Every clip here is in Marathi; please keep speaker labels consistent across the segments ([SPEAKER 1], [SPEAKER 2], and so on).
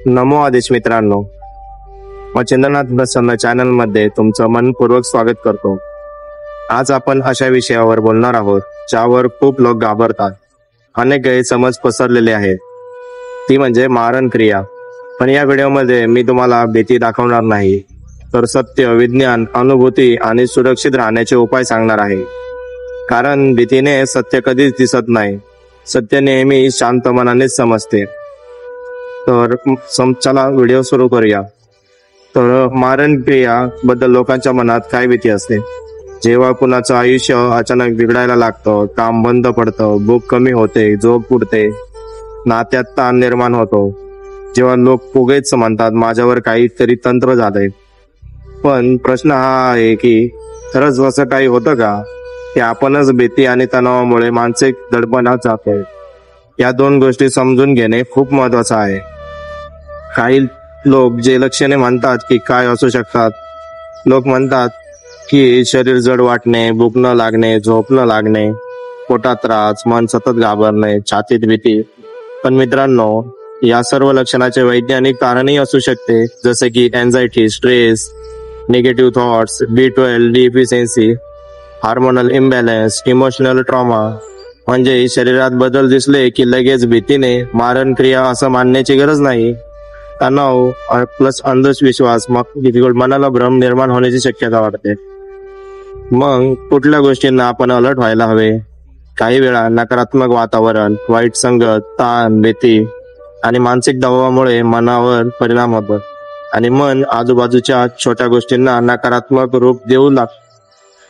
[SPEAKER 1] नमो आदेश मित्रांनो, मग चंद्रनाथ प्रसन्न चॅनल मध्ये तुमचं मनपूर्वक स्वागत करतो। आज आपण अशा विषयावर बोलणार आहोत ज्यावर खूप लोक घाबरतात, अनेक गैरसमज पसरलेले आहेत, ती म्हणजे मारण क्रिया। पण या व्हिडिओमध्ये मी तुम्हाला भीती दाखवणार नाही, तर सत्य, विज्ञान, अनुभूती आणि सुरक्षित राहण्याचे उपाय सांगणार आहे। कारण भीतीने सत्य कधीच दिसत नाही, सत्य नेहमी शांत मनानेच समजते। तर चला व्हिडिओ सुरू करूया। तर मारण क्रिया बद्दल लोकांच्या मनात काय भीती असते? जेव्हा कुणाचं आयुष्य अचानक बिघडायला लागतं, काम बंद पडतं, भूक कमी होते, झोप उडते, नात्यात ताण निर्माण होतो, जेव्हा लोक उगीच म्हणतात माझ्यावर काहीतरी तंत्र झालंय। पण प्रश्न हा आहे की खरंच असं काही होतं का, की आपणच भीती आणि तणावामुळे मानसिक दडपणात जातोय? या दोन गोष्टी समजून घेणे खूप महत्वाचं आहे। काही लोक जे लक्षणे म्हणतात की काय असू शकतात, लोक म्हणतात की शरीर जड वाटणे, भूक न लागणे, झोप न लागणे, पोटात त्रास, मन सतत घाबरणे, छातीत भीती। पण मित्रांनो, या सर्व लक्षणाचे वैज्ञानिक कारणही असू शकते, जसे की anxiety, stress, negative thoughts, B12 deficiency, hormonal imbalance, emotional trauma. म्हणजे शरीरात बदल दिसले की लगेच भीतीने मारण क्रिया असं मानण्याची गरज नाही। तणाव प्लस अंधविश्वास मनाला भ्रम निर्माण होण्याची शक्यता वाटते। मग कुठल्या गोष्टींना आपण अलर्ट व्हायला हवे? काही वेळा नकारात्मक वातावरण, वाईट संगत, ताण, भीती आणि मानसिक दबावामुळे मनावर परिणाम होतो आणि मन आजूबाजूच्या छोट्या गोष्टींना नकारात्मक रूप देऊ लागते।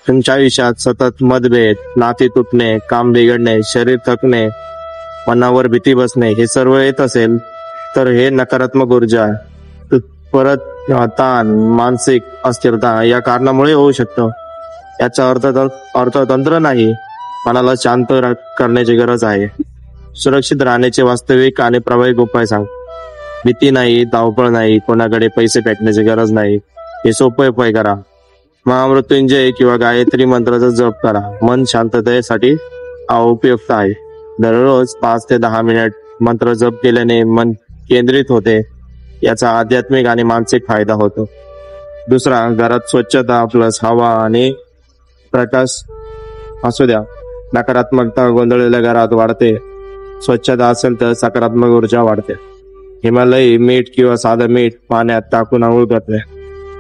[SPEAKER 1] तुमच्या आयुष्यात सतत मतभेद, नाती तुटणे, काम बिघडणे, शरीर थकणे, मनावर भीती बसणे हे सर्व येत असेल तर हे नकारात्मक ऊर्जा, परत ताण, मानसिक अस्थिरता या कारणामुळे होऊ शकतं। याचा अर्थतंत्र नाही, मनाला शांत करण्याची गरज आहे। सुरक्षित राहण्याचे वास्तविक आणि प्रभावी उपाय सांग। भीती नाही, धावपळ नाही, कोणाकडे पैसे फेकण्याची गरज नाही, हे सोपे उपाय करा। महामृत्युंजय किंवा गायत्री मंत्राचा जप करा, मन शांततेसाठी उपयुक्त आहे। दररोज 5 ते 10 मिनिट मंत्र जप केल्याने मन केंद्रित होते, याचा आध्यात्मिक आणि मानसिक फायदा होतो। दुसरा, घरात स्वच्छता प्लस हवा आणि प्रकाश असू द्या। नकारात्मकता गोंधळलेल्या घरात वाढते, स्वच्छता असेल तर सकारात्मक ऊर्जा वाढते। हिमालयी मीठ किंवा साधं मीठ पाण्यात टाकून आंघोळ करते।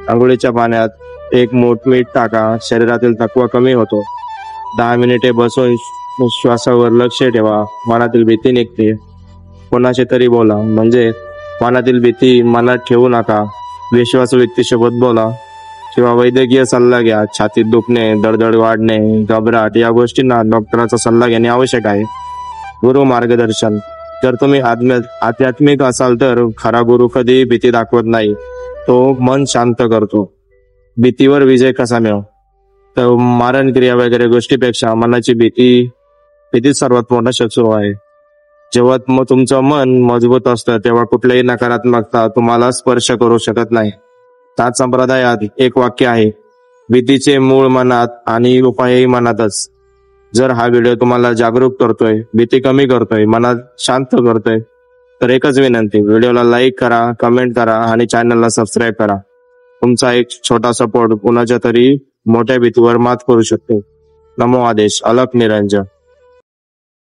[SPEAKER 1] आंघोळीच्या पाण्यात 1 मूठ मीठ टाका, शरीरातील थकवा कमी होतो। 10 मिनिटे बसून श्वासावर लक्ष ठेवा, मनातील भीती निघते। कोणाशी तरी बोला, म्हणजे मनातील भीती मनात ठेवू नका। विश्वासू व्यक्तीसोबत बोला किंवा वैद्यकीय सल्ला घ्या। छातीत दुखणे, दडदड वाढणे, घबराट या गोष्टींना डॉक्टरांचा सल्ला घेणे आवश्यक आहे। गुरु मार्गदर्शन, जर तुम्ही आध्यात्मिक असाल तर खरा गुरु कधी भीती दाखवत नाही, तो मन शांत करतो। भीतीवर विजय कसा मिळव? तर मारण क्रिया वगैरे गोष्टीपेक्षा मनाची भीती सर्वात मोठा शत्रू आहे। जेव्हा तुमचं मन मजबूत असतं तेव्हा कुठलीही नकारात्मकता तुम्हाला स्पर्श करू शकत नाही। तात संप्रदायात एक वाक्य आहे, भीतीचे मूळ मनात आणि उपायही मनातच। जर हा व्हिडिओ तुम्हाला जागरूक करतोय, भीती कमी करतोय, मनात शांत करतोय, तर एकच विनंती, व्हिडिओला लाईक करा, कमेंट करा आणि चॅनलला सबस्क्राईब करा। तुमचा एक छोटा सपोर्ट कुणाच्या तरी मोठ्या भीतीवर मात करू शकतो। नमो आदेश, अलख निरंजन।